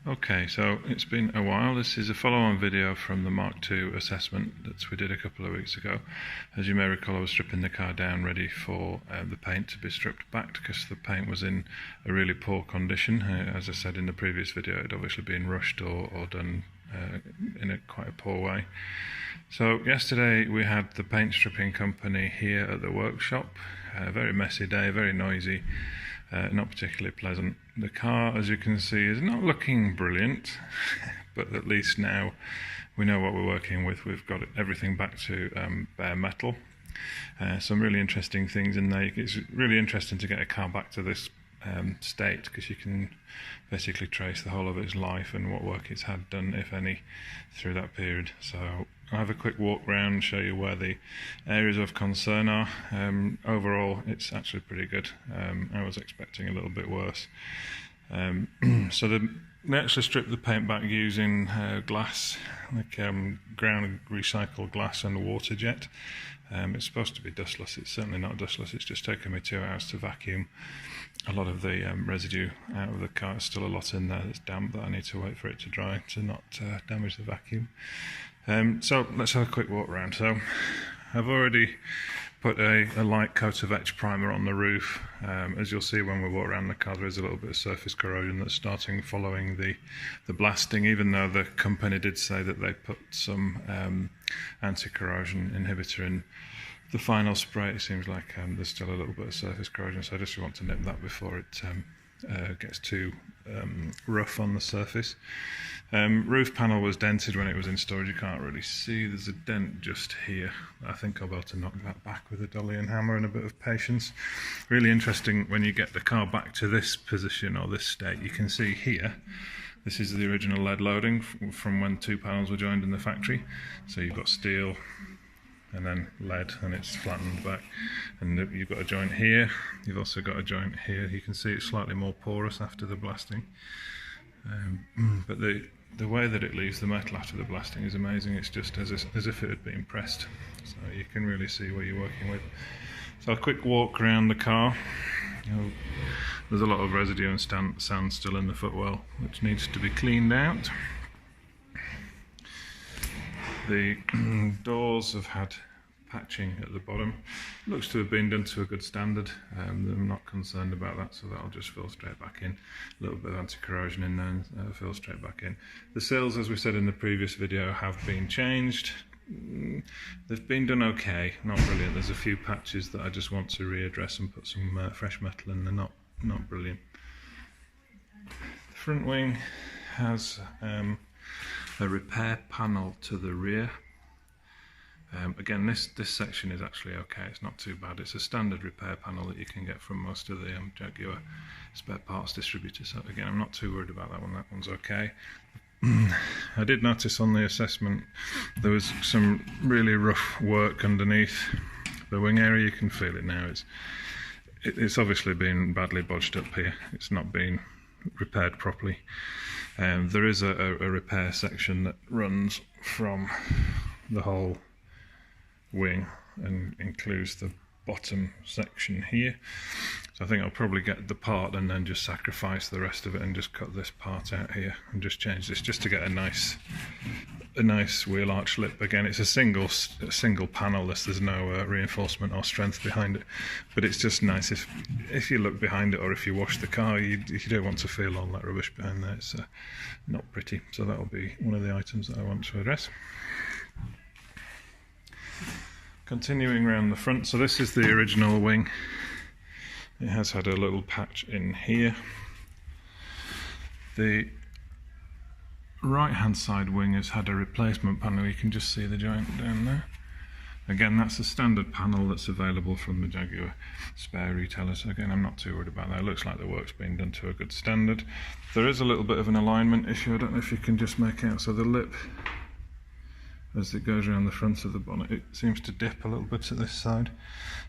Okay, so it's been a while. This is a follow-on video from the Mark II assessment that we did a couple of weeks ago. As you may recall, I was stripping the car down ready for the paint to be stripped back because the paint was in a really poor condition. As I said in the previous video, it had obviously been rushed or done in quite a poor way. So yesterday we had the paint stripping company here at the workshop. A very messy day, very noisy. Not particularly pleasant. The car, as you can see, is not looking brilliant, but at least now we know what we're working with. We've got everything back to bare metal. Some really interesting things in there. It's really interesting to get a car back to this state because you can basically trace the whole of its life and what work it's had done, if any, through that period. So I'll have a quick walk around, show you where the areas of concern are. Overall, it's actually pretty good. I was expecting a little bit worse. So they actually stripped the paint back using glass, like ground recycled glass and water jet. It's supposed to be dustless. It's certainly not dustless. It's just taken me 2 hours to vacuum a lot of the residue out of the car. There's still a lot in there that's damp that I need to wait for it to dry to not damage the vacuum. So let's have a quick walk around. So I've already put a light coat of etch primer on the roof. As you'll see when we walk around the car, there is a little bit of surface corrosion that's starting following the blasting, even though the company did say that they put some anti-corrosion inhibitor in the final spray. It seems like there's still a little bit of surface corrosion, so I just want to nip that before it gets too rough on the surface. Roof panel was dented when it was in storage. You can't really see. There's a dent just here. I think I'll be able to knock that back with a dolly and hammer and a bit of patience. Really interesting when you get the car back to this position or this state. You can see here, this is the original lead loading from when 2 panels were joined in the factory. So you've got steel and then lead, and it's flattened back, and you've got a joint here. You've also got a joint here. You can see it's slightly more porous after the blasting, but the way that it leaves the metal after the blasting is amazing. It's just as if it had been pressed, so you can really see what you're working with. So a quick walk around the car. There's a lot of residue and sand still in the footwell, which needs to be cleaned out. The doors have had patching at the bottom. Looks to have been done to a good standard. I'm not concerned about that, so that'll just fill straight back in. A little bit of anti-corrosion in there and fill straight back in. The sills, as we said in the previous video, have been changed. They've been done okay, not brilliant. There's a few patches that I just want to readdress and put some fresh metal in. They're not brilliant. The front wing has a repair panel to the rear. Again, this section is actually okay, it's not too bad. It's a standard repair panel that you can get from most of the Jaguar spare parts distributors. So again, I'm not too worried about that one. That one's okay. I did notice on the assessment there was some really rough work underneath the wing area. You can feel it now. It's obviously been badly bodged up here. It's not been repaired properly. There is a repair section that runs from the whole wing and includes the bottom section here. So I think I'll probably get the part and then just sacrifice the rest of it and just cut this part out here and just change this just to get a nice wheel arch lip. Again, it's a single panel. There's no reinforcement or strength behind it, but it's just nice if you look behind it or if you wash the car, you don't want to feel all that rubbish behind there. It's not pretty. So that'll be one of the items that I want to address. Continuing around the front, so this is the original wing. It has had a little patch in here. The right hand side wing has had a replacement panel. You can just see the joint down there. Again, that's a standard panel that's available from the Jaguar spare retailers. Again, I'm not too worried about that. It looks like the work's been done to a good standard. There is a little bit of an alignment issue. I don't know if you can just make out. So the lip, as it goes around the front of the bonnet, it seems to dip a little bit at this side.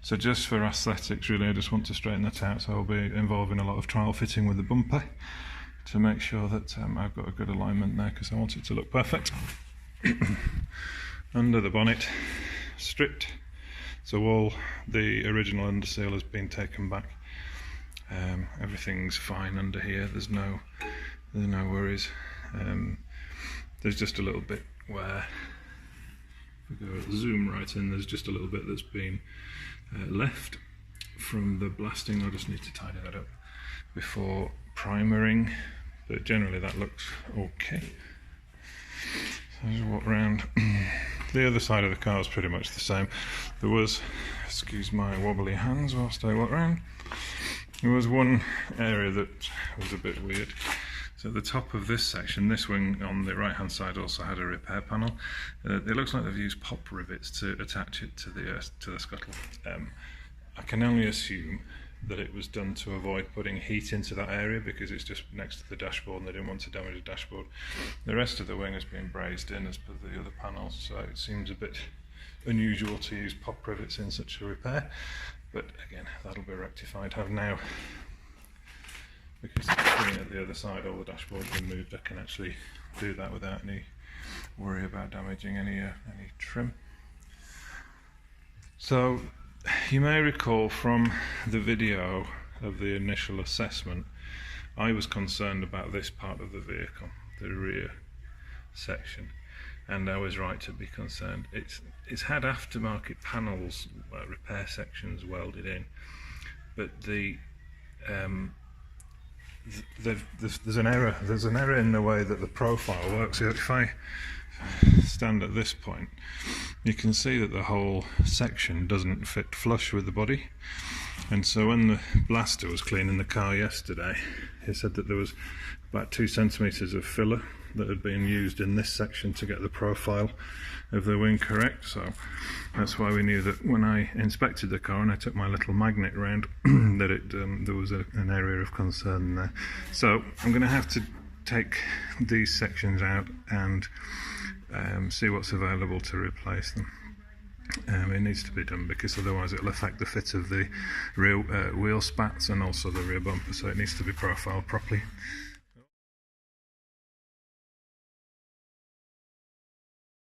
So just for aesthetics, really, I just want to straighten that out. So I'll be involving a lot of trial fitting with the bumper to make sure that I've got a good alignment there, because I want it to look perfect. Under the bonnet, stripped, so all the original underseal has been taken back. Everything's fine under here. There's there's no worries. There's just a little bit where, if we go zoom right in, there's just a little bit that's been left from the blasting. I just need to tidy that up before primering, but generally that looks okay. So just walk around. The other side of the car is pretty much the same. There was, excuse my wobbly hands whilst I walk around, there was one area that was a bit weird. So at the top of this section, this wing on the right hand side also had a repair panel. It looks like they've used pop rivets to attach it to the scuttle. I can only assume that it was done to avoid putting heat into that area because it's just next to the dashboard and they didn't want to damage the dashboard. The rest of the wing has been brazed in as per the other panels, so it seems a bit unusual to use pop rivets in such a repair, but again, that'll be rectified. I've now, because the screen at the other side, all the dashboard's been moved, I can actually do that without any worry about damaging any trim. So you may recall from the video of the initial assessment, I was concerned about this part of the vehicle, the rear section, and I was right to be concerned. It's had aftermarket panels, repair sections welded in, but there's an error in the way that the profile works. If I stand at this point, you can see that the whole section doesn't fit flush with the body, and so when the blaster was cleaning the car yesterday, he said that there was about 2 centimeters of filler that had been used in this section to get the profile of the wing correct. So that's why we knew that when I inspected the car and I took my little magnet round that there was an area of concern there. So I'm going to have to take these sections out and see what's available to replace them. It needs to be done because otherwise it'll affect the fit of the rear wheel spats and also the rear bumper, so it needs to be profiled properly.